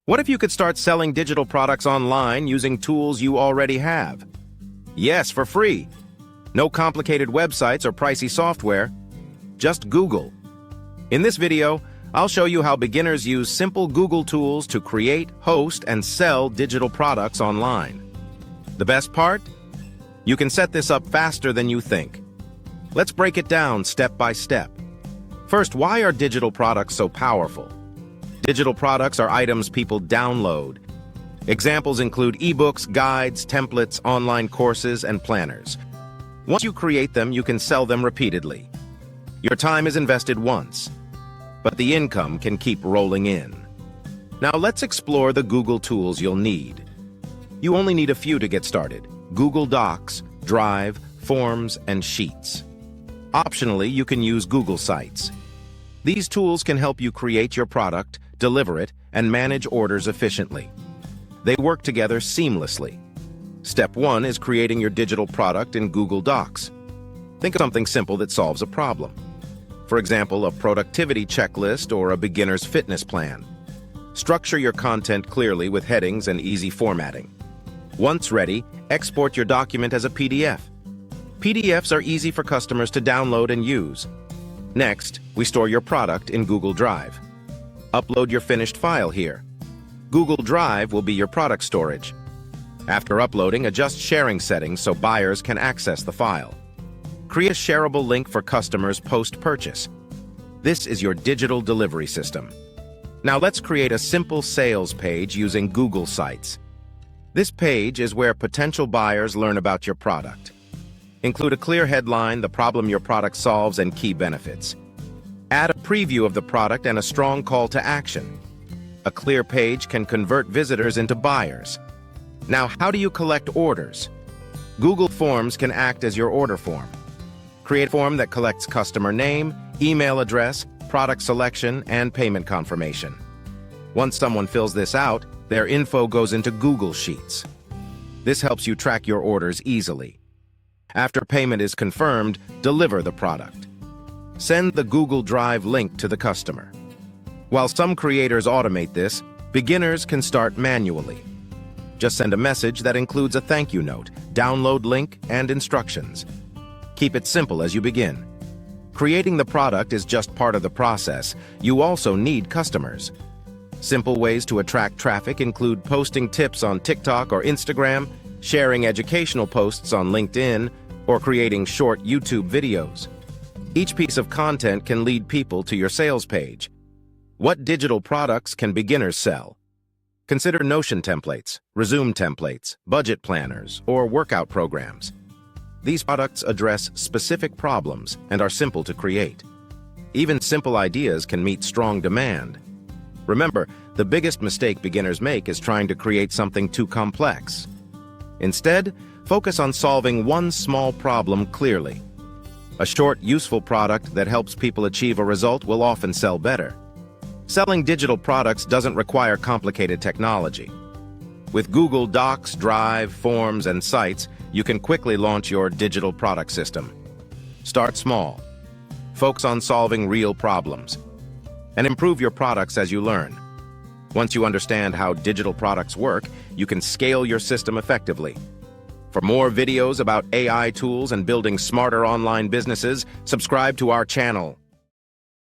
What if you could start selling digital products online using tools you already have? Yes, for free. No complicated websites or pricey software. Just Google. In this video, I'll show you how beginners use simple Google tools to create, host, and sell digital products online. The best part? You can set this up faster than you think. Let's break it down step by step. First, why are digital products so powerful? Digital products are items people download. Examples include ebooks, guides, templates, online courses, and planners. Once you create them, you can sell them repeatedly. Your time is invested once, but the income can keep rolling in. Now let's explore the Google tools you'll need. You only need a few to get started: Google Docs, Drive, Forms, and Sheets. Optionally, you can use Google Sites. These tools can help you create your product, deliver it, and manage orders efficiently. They work together seamlessly. Step 1 is creating your digital product in Google Docs. Think of something simple that solves a problem. For example, a productivity checklist or a beginner's fitness plan. Structure your content clearly with headings and easy formatting. Once ready, export your document as a PDF. PDFs are easy for customers to download and use. Next, we store your product in Google Drive. Upload your finished file here. Google Drive will be your product storage. After uploading, adjust sharing settings so buyers can access the file. Create a shareable link for customers post-purchase. This is your digital delivery system. Now let's create a simple sales page using Google Sites. This page is where potential buyers learn about your product. Include a clear headline, the problem your product solves, and key benefits. Add a preview of the product and a strong call to action. A clear page can convert visitors into buyers. Now, how do you collect orders? Google Forms can act as your order form. Create a form that collects customer name, email address, product selection, and payment confirmation. Once someone fills this out, their info goes into Google Sheets. This helps you track your orders easily. After payment is confirmed, deliver the product. Send the Google Drive link to the customer. While some creators automate this, beginners can start manually. Just send a message that includes a thank you note, download link, and instructions. Keep it simple as you begin. Creating the product is just part of the process. You also need customers. Simple ways to attract traffic include posting tips on TikTok or Instagram, sharing educational posts on LinkedIn, or creating short YouTube videos. Each piece of content can lead people to your sales page. What digital products can beginners sell? Consider Notion templates, resume templates, budget planners, or workout programs. These products address specific problems and are simple to create. Even simple ideas can meet strong demand. Remember, the biggest mistake beginners make is trying to create something too complex. Instead, focus on solving one small problem clearly. A short, useful product that helps people achieve a result will often sell better. Selling digital products doesn't require complicated technology. With Google Docs, Drive, Forms, and Sites, you can quickly launch your digital product system. Start small. Focus on solving real problems. And improve your products as you learn. Once you understand how digital products work, you can scale your system effectively. For more videos about AI tools and building smarter online businesses, subscribe to our channel.